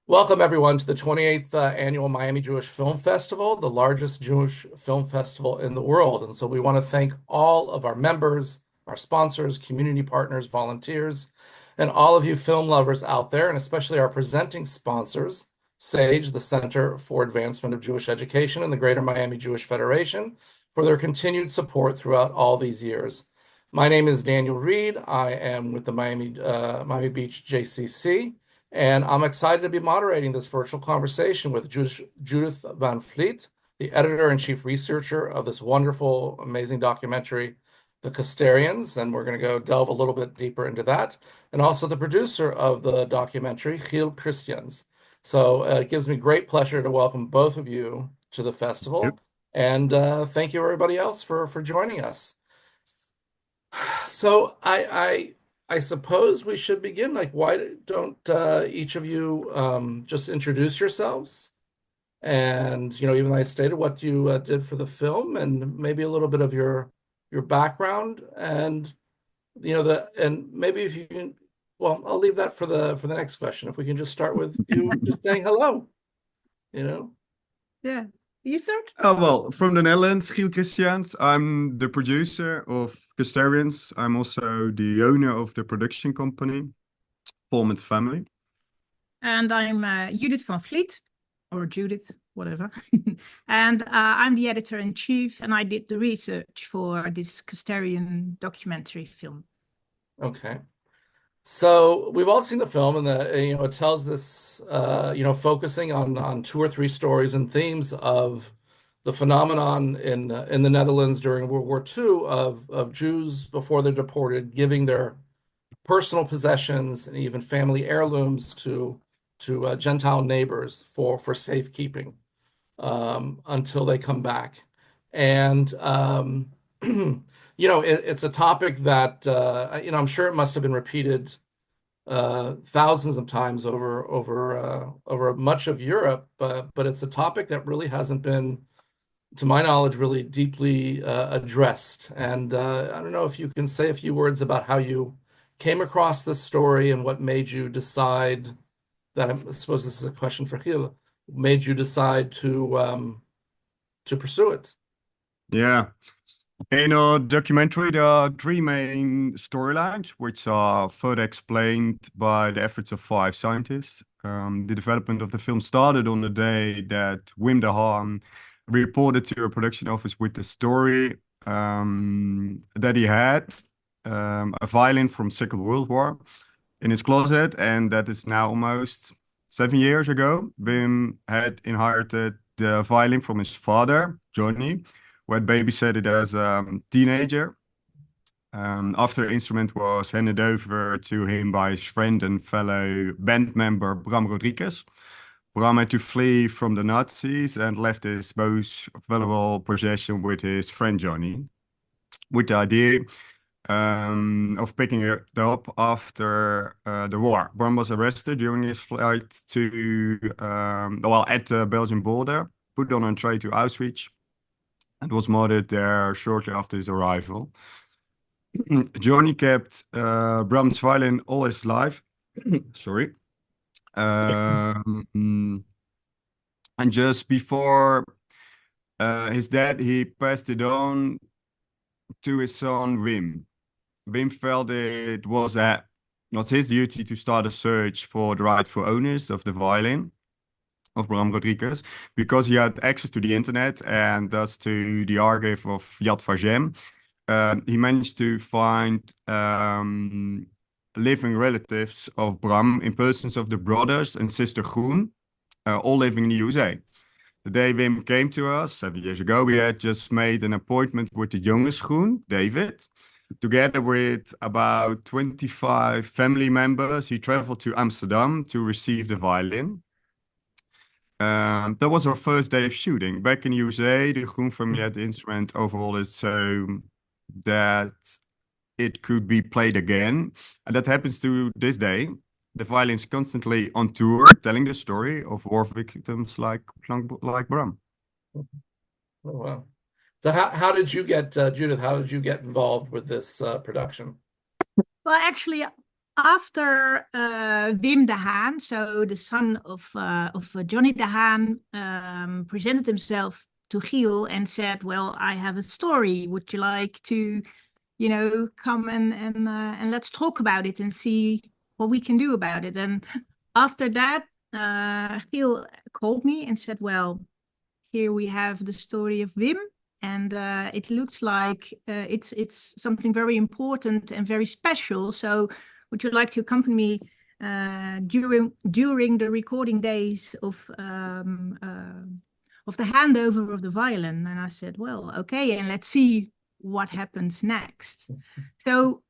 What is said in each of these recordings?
Welcome, everyone, to the 28th Annual Miami Jewish Film Festival, the largest Jewish film festival in the world. And so we want to thank all of our members, our sponsors, community partners, volunteers, and all of you film lovers out there, and especially our presenting sponsors, SAGE, the Center for Advancement of Jewish Education, and the Greater Miami Jewish Federation, for their continued support throughout all these years. My name is Daniel Reed. I am with the Miami Beach JCC. And I'm excited to be moderating this virtual conversation with Judith Van Vliet, the editor and chief researcher of this wonderful, amazing documentary, The Custaryans. And we're going to go delve a little bit deeper into that. And also the producer of the documentary, Chiel Christiaans. So it gives me great pleasure to welcome both of you to the Yep. festival. And thank you, everybody else, for joining us. So I suppose we should begin. Like, why don't each of you just introduce yourselves? And even though I stated what you did for the film, and maybe a little bit of your background, and and maybe if you can, well, I'll leave that for the next question. If we can just start with you just saying hello, you know. Yeah. You start? Well, from the Netherlands, Chiel Christiaans. I'm the producer of Custaryans. I'm also the owner of the production company, Format Family. And I'm Judith Van Vliet, or Judith, whatever. And I'm the editor-in-chief, and I did the research for this Custarian documentary film. Okay. So we've all seen the film, and it tells this focusing on two or three stories and themes of the phenomenon in the Netherlands during World War II of Jews before they're deported giving their personal possessions and even family heirlooms to Gentile neighbors for safekeeping until they come back. And it's a topic that I'm sure it must have been repeated thousands of times over much of Europe, but it's a topic that really hasn't been, to my knowledge, really deeply addressed. And I don't know if you can say a few words about how you came across this story and what made you decide that, I suppose this is a question for Gil, made you decide to pursue it. Yeah. In our documentary, there are three main storylines, which are further explained by the efforts of five scientists. The development of the film started on the day that Wim de Haan reported to a production office with the story that he had a violin from Second World War in his closet, and that is now almost 7 years ago. Wim had inherited the violin from his father, Johnny, who had babysat it as a teenager. After the instrument was handed over to him by his friend and fellow band member Bram Rodriguez, Bram had to flee from the Nazis and left his most valuable possession with his friend Johnny, with the idea of picking it up after the war. Bram was arrested during his flight to, at the Belgian border, put on a train to Auschwitz, and was murdered there shortly after his arrival. Johnny kept Bram's violin all his life. Sorry. And just before his death, he passed it on to his son Wim. Wim felt it was his duty to start a search for the rightful owners of the violin of Bram Rodriguez, because he had access to the internet and thus to the archive of Yad Vashem. He managed to find living relatives of Bram in persons of the brothers and sister Groen, all living in the USA. The day Wim came to us 7 years ago, we had just made an appointment with the youngest Groen, David. Together with about 25 family members, he traveled to Amsterdam to receive the violin. That was our first day of shooting. Back in the USA, the Groen family had the instrument overhauled so that it could be played again. And that happens to this day. The violin's constantly on tour, telling the story of war victims like Bram. Oh, wow. So how did you get, Judith, how did you get involved with this production? Well, actually, after Wim de Haan, so the son of Johnny de Haan, presented himself to Chiel and said, "Well, I have a story. Would you like to, come and let's talk about it and see what we can do about it?" And after that, Chiel called me and said, "Well, here we have the story of Wim, and it looks like it's something very important and very special. So, would you like to accompany me during the recording days of the handover of the violin?" And I said, "Well, okay, and let's see what happens next." So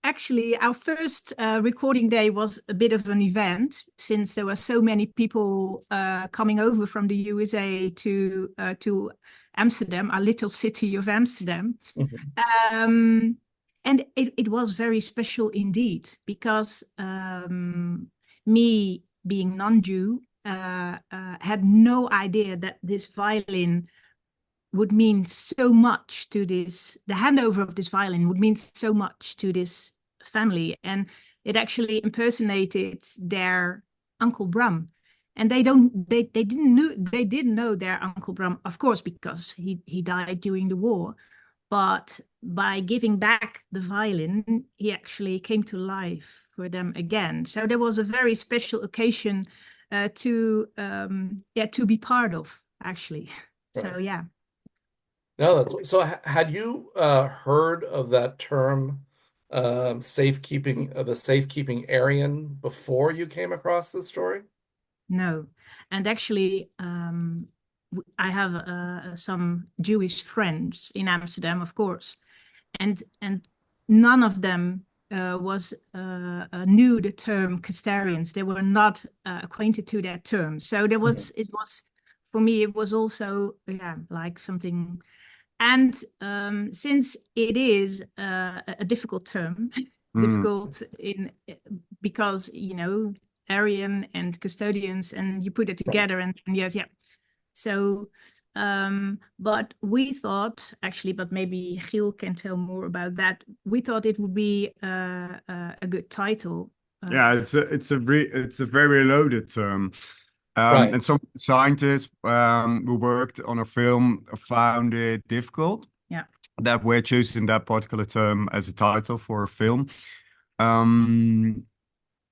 actually our first recording day was a bit of an event, since there were so many people coming over from the USA to Amsterdam, our little city of Amsterdam. And it was very special indeed, because me being non-Jew had no idea that this violin would mean so much to this, the handover of this violin would mean so much to this family. And it actually impersonated their Uncle Bram. And they didn't know their Uncle Bram, of course, because he died during the war. But by giving back the violin, he actually came to life for them again. So there was a very special occasion to be part of, actually. Right. So yeah. No, so. Had you heard of that term, safekeeping, the safekeeping Aryan, before you came across this story? No, and actually, I have some Jewish friends in Amsterdam, of course, and none of them knew the term Custaryans. They were not acquainted to that term. So there was, it was, for me, it was also like something. And since it is a difficult term, difficult because Aryan and Custodians, and you put it together, and yeah. So, but we thought actually, but maybe Giel can tell more about that. We thought it would be a good title. Yeah, it's a very loaded term. Right. And some scientists who worked on a film found it difficult. Yeah. That we're choosing that particular term as a title for a film.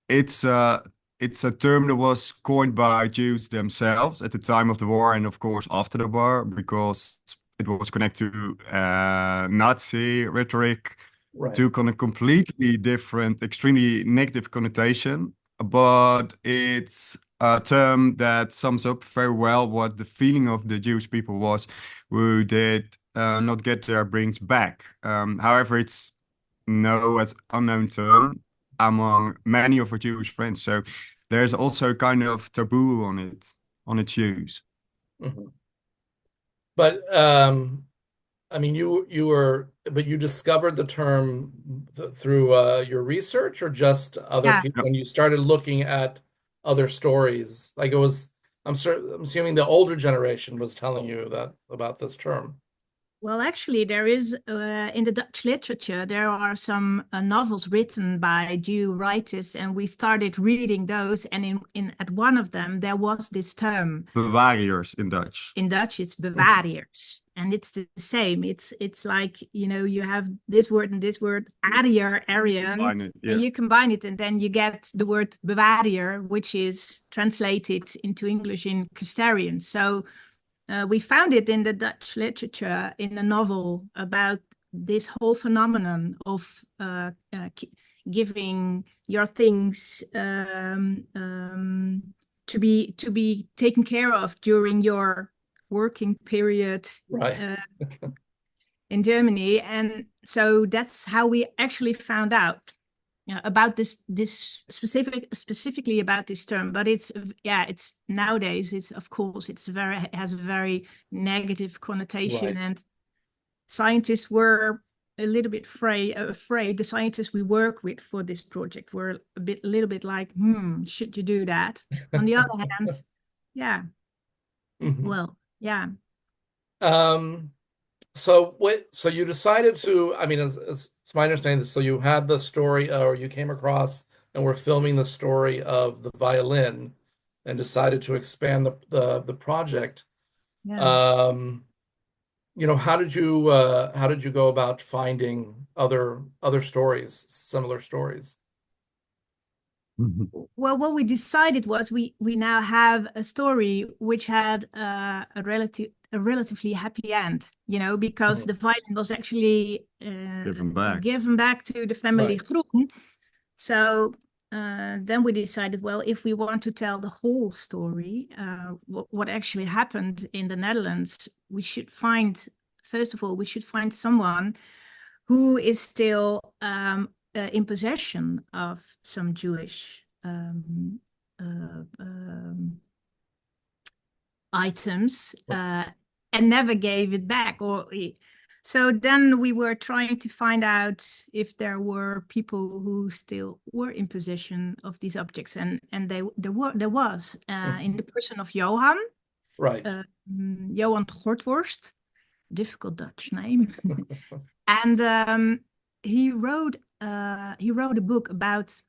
It's a term that was coined by Jews themselves at the time of the war, and of course after the war, because it was connected to Nazi rhetoric, Right. took on a completely different, extremely negative connotation. But it's a term that sums up very well what the feeling of the Jewish people was who did not get their brings back. However, it's no as unknown term among many of our Jewish friends. So there's also kind of taboo on its use. But I mean, you discovered the term through your research, or just other people when you started looking at other stories? Like I'm assuming the older generation was telling you about this term. Well, actually, there is in the Dutch literature, there are some novels written by Jew writers, and we started reading those. And at one of them, there was this term. Bewariërs in Dutch. In Dutch, it's bewariërs, and it's the same. It's like you have this word and this word, Ariër, Aryan, and you combine it, and then you get the word bewariër, which is translated into English in Custaryans. So. We found it in the Dutch literature in a novel about this whole phenomenon of giving your things to be taken care of during your working period, right. In Germany. And so that's how we actually found out about this specifically about this term. But it's nowadays, it's of course it has a very negative connotation, right. And scientists were a little bit afraid. The scientists we work with for this project were a little bit like, should you do that? On the other hand, yeah. Well, yeah. So you decided to, I mean, it's my understanding, so you had the story, or you came across and were filming the story of the violin and decided to expand the project. Yeah. Um, how did you go about finding other stories, similar stories? Well, what we decided was we now have a story which had a relatively happy end, because Mhm. the violin was actually given back to the family Right. Groen. So then we decided, well, if we want to tell the whole story, what actually happened in the Netherlands, first of all, we should find someone who is still in possession of some Jewish items and never gave it back. So then we were trying to find out if there were people who still were in possession of these objects, and there was in the person of Johan, Right. Johan Gortworst, difficult Dutch name. And he wrote a book about,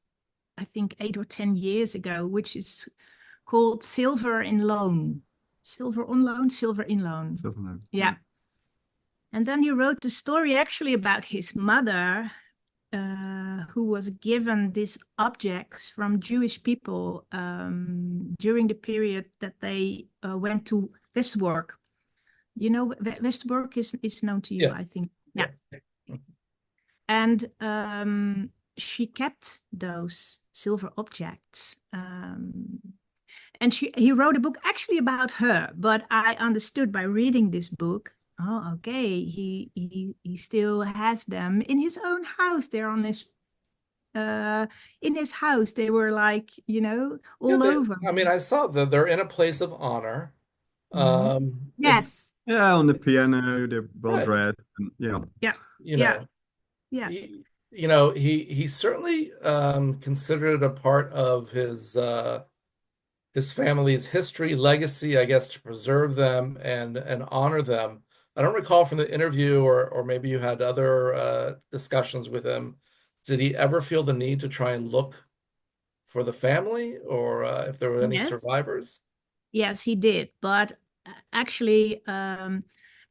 I think, 8 or 10 years ago, which is called Silver in Loan. Silver on Loan, Silver in Loan. Yeah. And then he wrote the story actually about his mother, who was given these objects from Jewish people during the period that they went to Westerbork. Westerbork is known to you, Yes. I think. Yeah. Yes. And she kept those silver objects. And he wrote a book actually about her, but I understood by reading this book, oh, okay, he still has them in his own house. They're on his in his house. They were like, all over. I mean, I saw that they're in a place of honor. It's Yes. Yeah, on the piano, they're well right. dressed. Yeah. Yeah. You Yeah. know, Yeah. he certainly considered it a part of his family's history, legacy, I guess, to preserve them and honor them. I don't recall from the interview, or maybe you had other discussions with him. Did he ever feel the need to try and look for the family, or if there were any Yes. survivors? Yes, he did. But actually,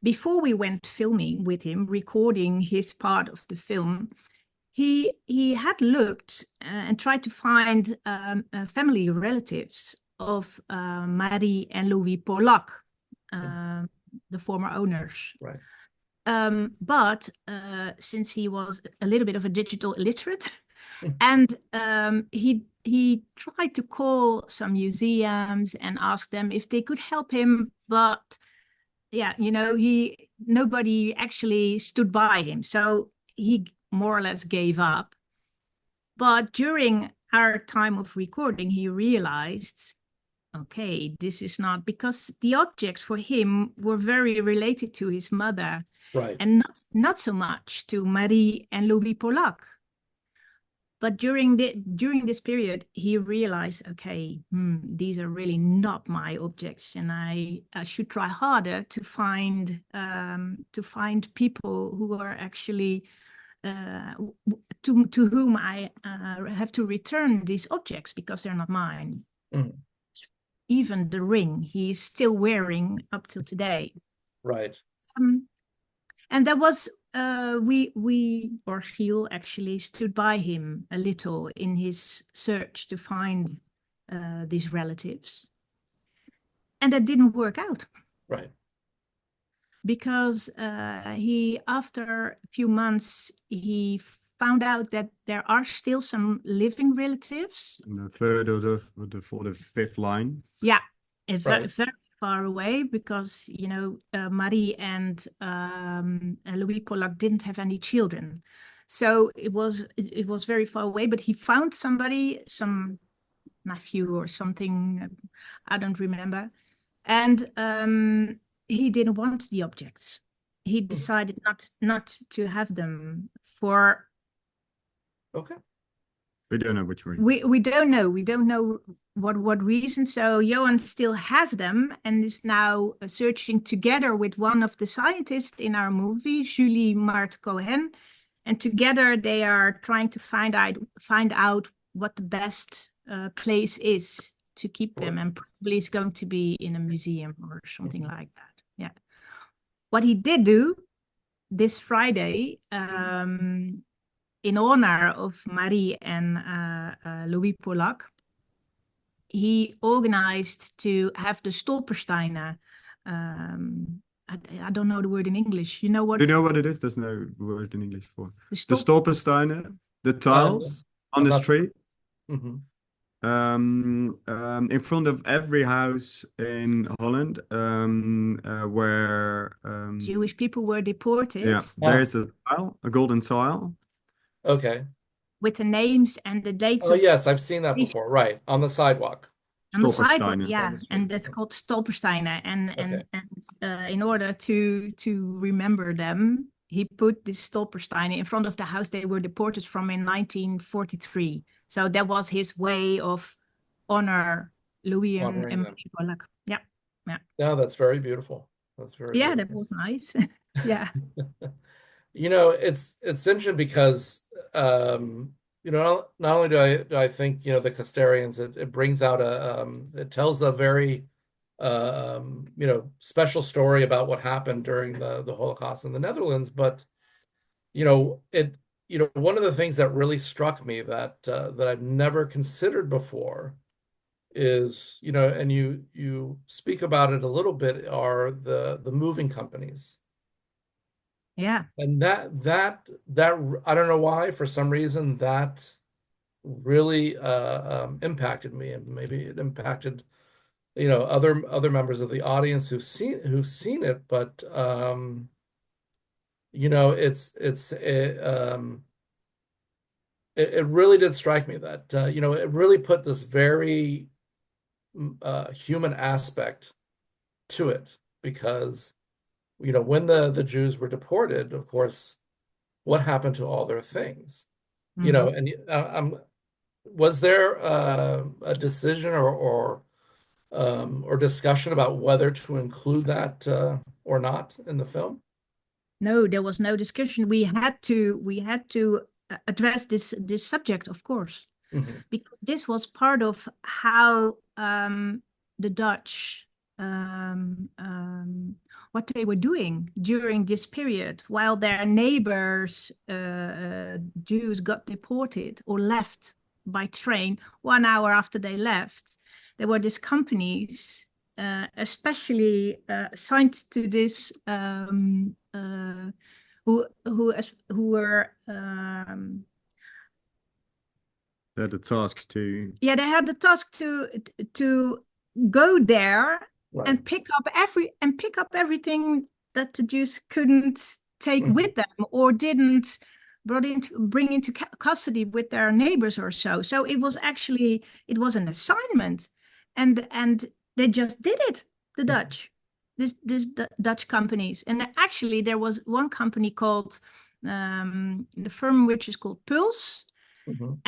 before we went filming with him, recording his part of the film, he had looked and tried to find family relatives of Marie and Louis Polak, the former owners. Right. But since he was a little bit of a digital illiterate, and he tried to call some museums and ask them if they could help him, but yeah, nobody actually stood by him, so he more or less gave up. But during our time of recording, he realized, okay, this is not, because the objects for him were very related to his mother, Right. and not so much to Marie and Louis Polak. But during this period, he realized, okay, these are really not my objects, and I should try harder to find people who are actually to whom I have to return these objects because they're not mine. Mhm. Even the ring he is still wearing up till today. Right. And that was we or Chiel actually stood by him a little in his search to find these relatives, and that didn't work out. Right. Because after a few months, he found out that there are still some living relatives. In the third or the fourth or fifth line. Yeah, Right. very far away, because Marie and Louis Polak didn't have any children, so it was very far away. But he found somebody, some nephew or something, I don't remember, and he didn't want the objects. He decided not to have them for Okay. We don't know which one. We don't know. We don't know what reason. So Johan still has them and is now searching together with one of the scientists in our movie, Julie Mart Cohen, and together they are trying to find out what the best place is to keep them, and probably it's going to be in a museum or something like that. Yeah. What he did do this Friday, in honor of Marie and Louis Polak, he organized to have the Stolpersteinen. I don't know the word in English. You know what? Do you know what it is? There's no word in English for The the Stolpersteinen, the tiles on the street. Mhm. In front of every house in Holland, where Jewish people were deported. yeah, there's a tile, a golden tile. Okay. With the names and the dates Oh, of yes, I've seen that before. Right. On the sidewalk. on the sidewalk, Stolpersteinen. yeah, On the street, and that's yeah. called Stolpersteinen. Okay. And in order to remember them, he put this Stolpersteinen in front of the house they were deported from in 1943. So that was his way of honor Louis and Honoring them. Marie Polak. Yeah, yeah, Yeah, that's very beautiful. That's very yeah. That beautiful. was nice. Yeah, You know, it's interesting because not only do I think, the Custaryans, it brings out it tells a very special story about what happened during the Holocaust in the Netherlands, but one of the things that really struck me that I've never considered before is, and you speak about it a little bit, are the moving companies. yeah. And that I don't know why, for some reason that really impacted me, and maybe it impacted other members of the audience who've seen it, but it really did strike me that it really put this very human aspect to it, because when the Jews were deported, of course, what happened to all their things? Mhm. And was there a decision or discussion about whether to include that or not in the film? No, there was no discussion. We had to address this subject, of course, Mhm. because this was part of how the Dutch, what they were doing during this period while their neighbors, Jews, got deported or left by train 1 hour after they left. There were these companies, especially assigned to this, who were They had the task to yeah, they had the task to go there Right. and pick up everything that the Jews couldn't take Mhm. with them or didn't bring into custody with their neighbors or so. So it was an assignment, and they just did it. The Dutch, this Dutch companies, and actually there was one company called the firm which is called Pulse. Mhm.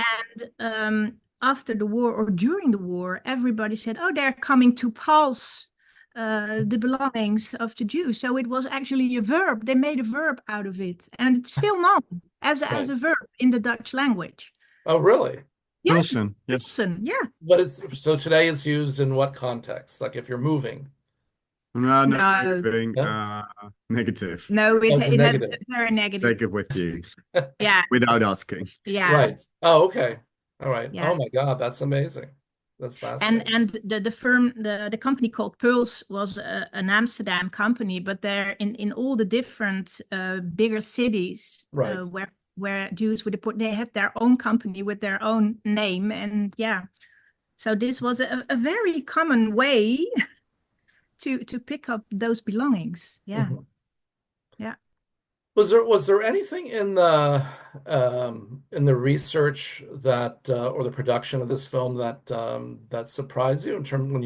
And after the war or during the war, everybody said, "Oh, they're coming to pulse the belongings of the Jews." So it was actually a verb. They made a verb out of it, and it's still known as Right. a verb in the Dutch language. Oh, really? Yeah, Wilson. Yes. Wilson. Yeah. But so today it's used in what context? Like if you're moving? No, No, nothing No? negative. no, Oh, it's a it had negative. a very negative. Take it with you Yeah, without asking. yeah, Right. Oh, okay. All right. yeah. Oh my God, that's amazing. That's fascinating. And the firm, the company called Pulse was an Amsterdam company, but they're in all the different bigger cities Right. where Jews were deported. They had their own company with their own name, and yeah, so this was a very common way to pick up those belongings. Yeah, Mhm. yeah. Was there anything in the research that or the production of this film that surprised you in terms when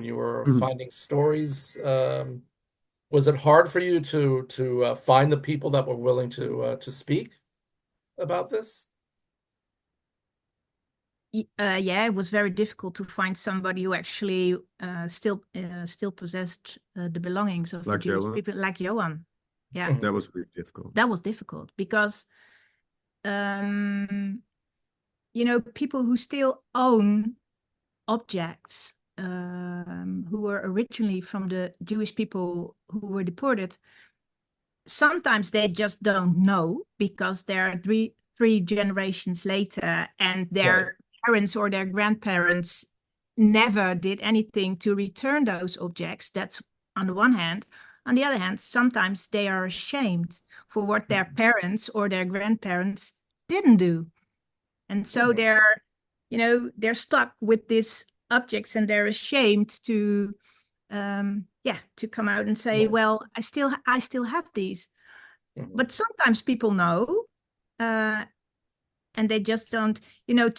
you were finding stories? Was it hard for you to find the people that were willing to speak about this? Yeah, it was very difficult to find somebody who actually still possessed the belongings of the Like Jewish Johan? people, like Johan. Yeah, Mhm. That was really difficult. that was difficult because, people who still own objects who were originally from the Jewish people who were deported, sometimes they just don't know because they're three generations later and their parents or their grandparents never did anything to return those objects. That's on the one hand. On the other hand, sometimes they are ashamed for what their parents or their grandparents didn't do. And so they're stuck with these objects and they're ashamed to to come out and say, Right. well, I still have these. Mhm. But sometimes people know, and they just don't,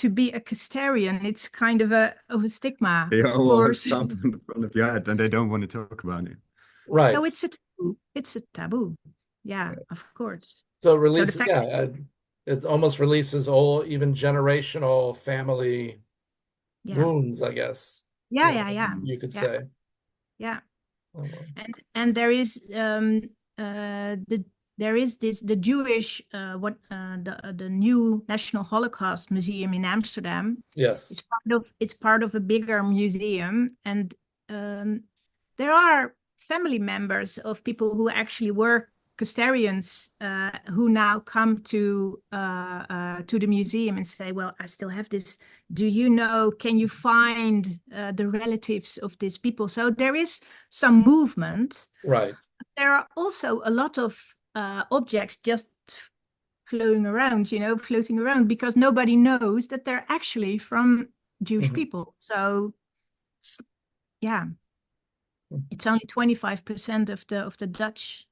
to be a Custarian, it's kind of a stigma. They all for have something in the front of your head and they don't want to talk about it. Right. So it's a taboo. It's a taboo. Yeah, of course. So So the release, fact, yeah, it almost releases all even generational family yeah, wounds, I guess. yeah, You could yeah, say. yeah. Oh, well. And there is the Jewish the new National Holocaust Museum in Amsterdam. Yes. It's part of a bigger museum, and there are family members of people who actually were Custaryans who now come to the museum and say, well, I still have this. Do you know, can you find the relatives of these people? So there is some movement. Right. There are also a lot of objects just floating around because nobody knows that they're actually from Jewish Mhm. people. So yeah, Mhm. it's only 25% of the Dutch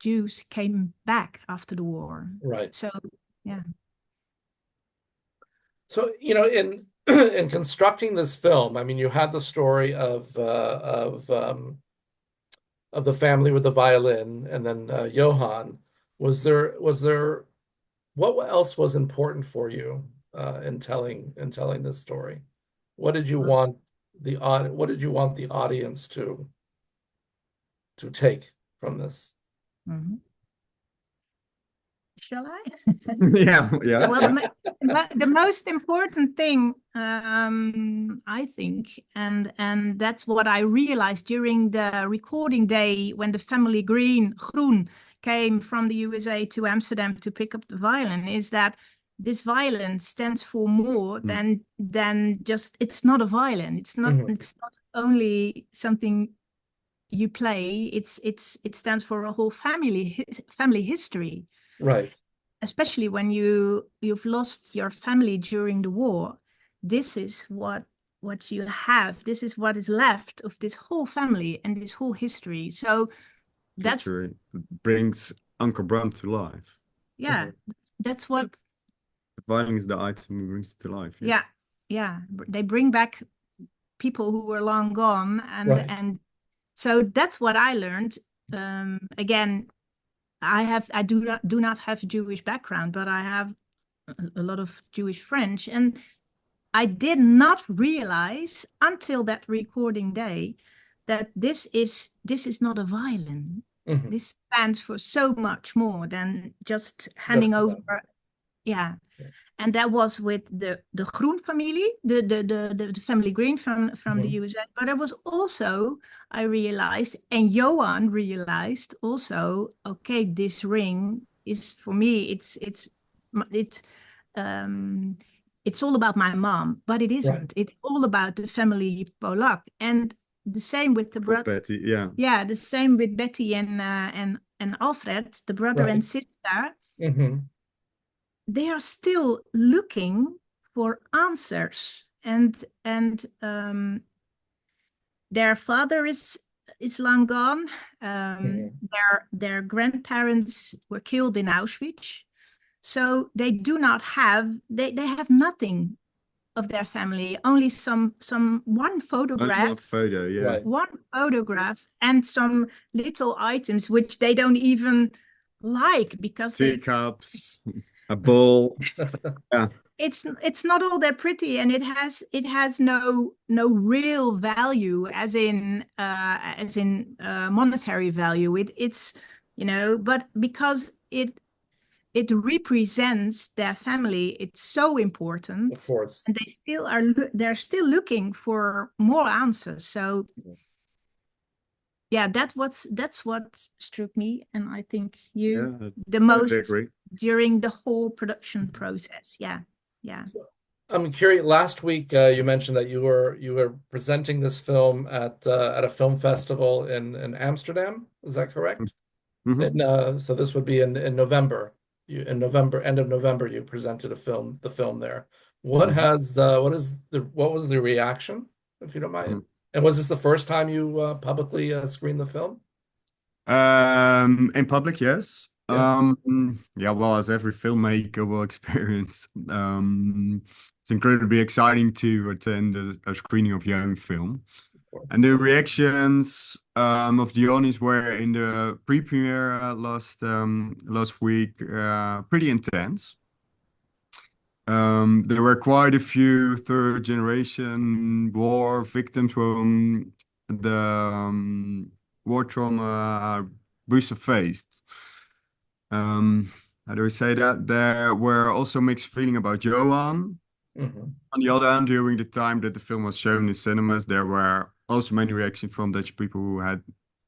Jews came back after the war. Right. So yeah. So, in in constructing this film, I mean, you had the story of the family with the violin, and then Johann. Was there what else was important for you in telling this story? What did you want what did you want the audience to take from this? Mhm. Shall I? Yeah, yeah. Well, the most important thing, I think, and that's what I realized during the recording day when the family Groen came from the USA to Amsterdam to pick up the violin, is that this violin stands for more than just, it's not a violin. It's not Mhm. it's not only something you play. It stands for a whole family history, Right. especially when you've lost your family during the war. This is what you have. This is what is left of this whole family and this whole history. So that's History brings Uncle Bram to life. yeah, that's what The violin is the item who brings it to life. yeah. They bring back people who were long gone, Right. and so that's what I learned. Again, I do not have a Jewish background, but I have a lot of Jewish friends, and I did not realize until that recording day that this is not a violin. Mhm. This stands for so much more than just handing Just over. about. Yeah. Yeah. And that was with the Groen family, the family Green from the Mhm. USA. But it was also, I realized, and Johan realized also, okay, this ring is for me. It's all about my mom, but it isn't. Right. It's all about the family Polak, and the same with the For brother. Betty, yeah. Yeah, the same with Betty and Alfred, the brother and Right. sister. Mhm. They are still looking for answers, and their father is long gone. Mhm. Their grandparents were killed in Auschwitz, so they do not have they have nothing of their family, only one Only one photograph, photo, yeah. Right. and some little items which they don't even like because they Teacups, a bowl. Yeah. it's not all that pretty, and it has no real value as in monetary value. It's but because it represents their family, it's so important. Of course. And they're still looking for more answers. So yeah, that's what struck me, and I think the most during the whole production process. Yeah. So, I'm curious. Last week, you mentioned that you were presenting this film at a film festival in Amsterdam. Is that correct? So this would be in November. End of November, you presented the film there. What was the reaction, if you don't mind? And was this the first time you publicly screened the film? In public, yes. Yeah. Well, as every filmmaker will experience, it's incredibly exciting to attend a screening of your own film. And the reactions of the audience were in the pre-premiere last week pretty intense. There were quite a few third-generation war victims from the war trauma Bruce faced. How do we say that? There were also mixed feeling about Johan. On the other hand, during the time that the film was shown in cinemas, there were also many reactions from Dutch people who had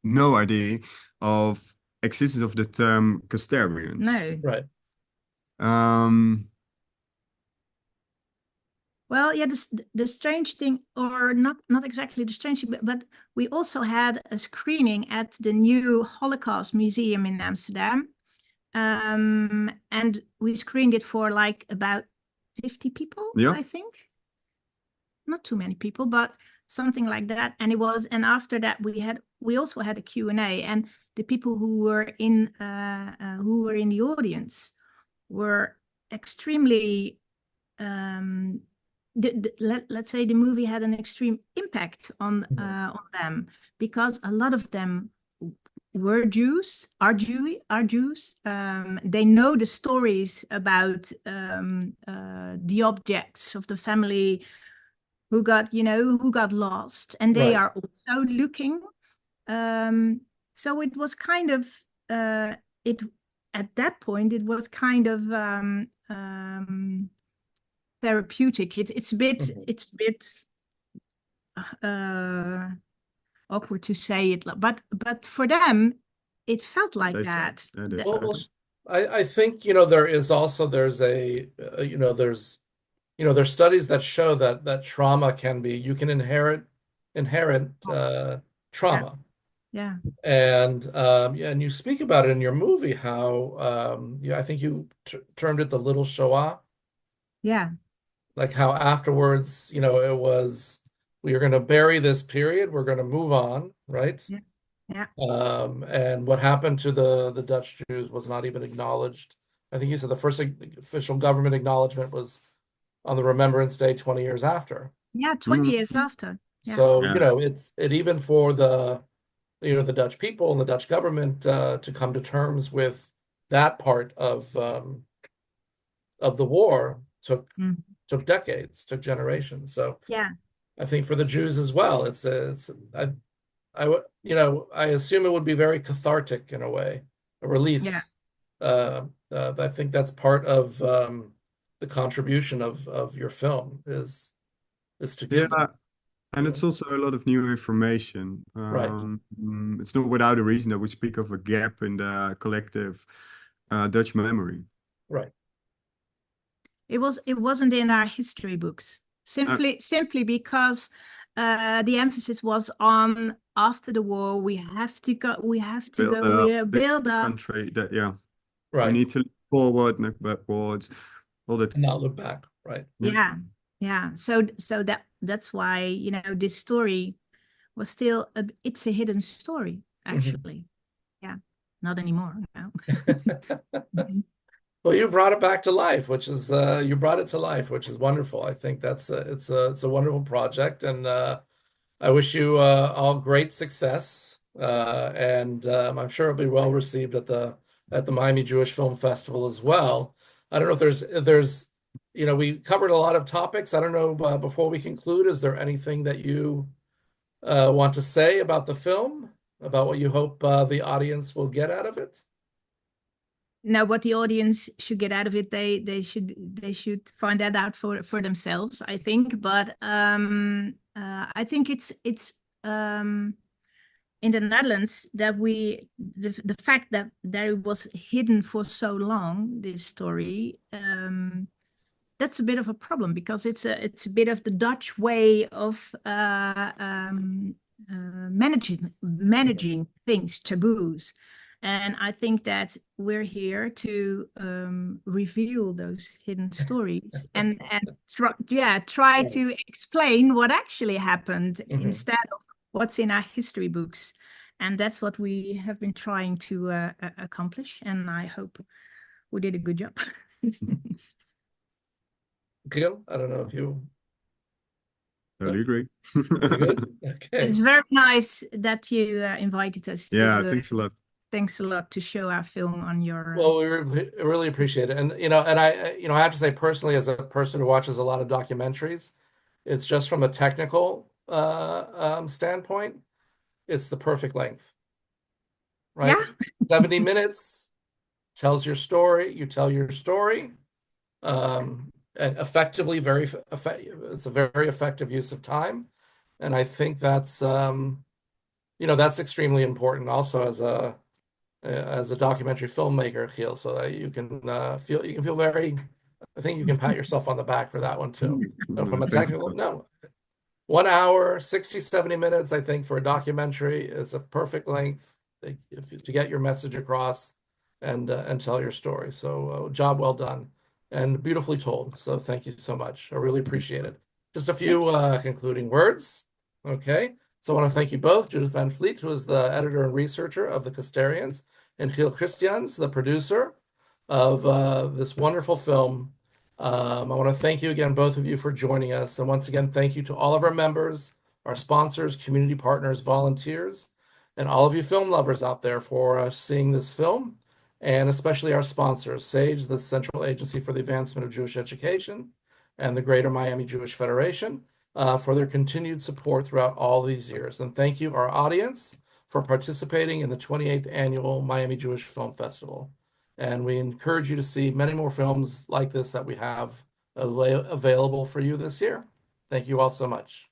no idea of existence of the term Custaryans. No. Right. Well, yeah, the strange thing, or not exactly the strange thing, but we also had a screening at the new Holocaust Museum in Amsterdam. And we screened it for like about 50 people, I think. Not too many people, but something like that. And after that we also had a Q&A, and the people who were in the audience were extremely let's say the movie had an extreme impact on them, because a lot of them are Jews. They know the stories about the objects of the family who got lost, and they are also looking. So it was kind of at that point it was kind of therapeutic. It's a bit awkward to say it, but for them it felt like that. I think there's studies that show that trauma you can inherit trauma. Yeah. And you speak about it in your movie, how I think you termed it the little Shoah. Yeah. Like how afterwards, it was, we are going to bury this period, we're going to move on, right? Yeah. And what happened to the Dutch Jews was not even acknowledged. I think you said the first official government acknowledgement was on the Remembrance Day 20 years after. Yeah, 20 years after. Yeah. So, it even for the Dutch people and the Dutch government to come to terms with that part of the war took decades, took generations. So yeah, I think for the Jews as well, I assume it would be very cathartic in a way, a release. Yeah. I think that's part of the contribution of your film is to give them. And it's also a lot of new information. It's not without a reason that we speak of a gap in the collective Dutch memory. Right. It wasn't in our history books, simply because the emphasis was on after the war we have to build up country that right. We need to look forward, not backwards, all that. And not look back, right? Yeah. So that's why this story was still it's a hidden story actually. Yeah, not anymore now. Well, you brought it back to life, which is wonderful. I think it's a wonderful project, and I wish you all great success. And I'm sure it'll be well received at the Miami Jewish Film Festival as well. I don't know if there's we covered a lot of topics. I don't know, before we conclude, is there anything that you want to say about the film, about what you hope the audience will get out of it? Now, what the audience should get out of it, they should find that out for themselves, I think. But I think it's in the Netherlands that the fact that there was hidden for so long, this story, that's a bit of a problem, because it's a bit of the Dutch way of managing things, taboos. And I think that we're here to reveal those hidden stories and try to explain what actually happened instead of what's in our history books. And that's what we have been trying to accomplish. And I hope we did a good job. Chiel, I don't know if you... Totally agree. Good? Okay. It's very nice that you invited us. Yeah, thanks a lot. Thanks a lot to show our film on your. Well, we really appreciate it, and I have to say personally, as a person who watches a lot of documentaries, it's just from a technical standpoint, it's the perfect length, right? Yeah. 70 minutes tells your story. You tell your story, and effectively, it's a very effective use of time, and I think that's that's extremely important also as a documentary filmmaker, Chiel, so that you can feel very, I think you can pat yourself on the back for that one too. So from a technical, no, 1 hour, 60, 70 minutes, I think for a documentary is a perfect length to get your message across and tell your story. So job well done and beautifully told. So thank you so much. I really appreciate it. Just a few concluding words. Okay. So I want to thank you both, Judith Van Vliet, who is the editor and researcher of the Custaryans, and Chiel Christiaans, the producer of this wonderful film. I want to thank you again, both of you, for joining us. And once again, thank you to all of our members, our sponsors, community partners, volunteers, and all of you film lovers out there for seeing this film, and especially our sponsors, SAGE, the Central Agency for the Advancement of Jewish Education, and the Greater Miami Jewish Federation, for their continued support throughout all these years. And thank you, our audience, for participating in the 28th Annual Miami Jewish Film Festival. And we encourage you to see many more films like this that we have available for you this year. Thank you all so much.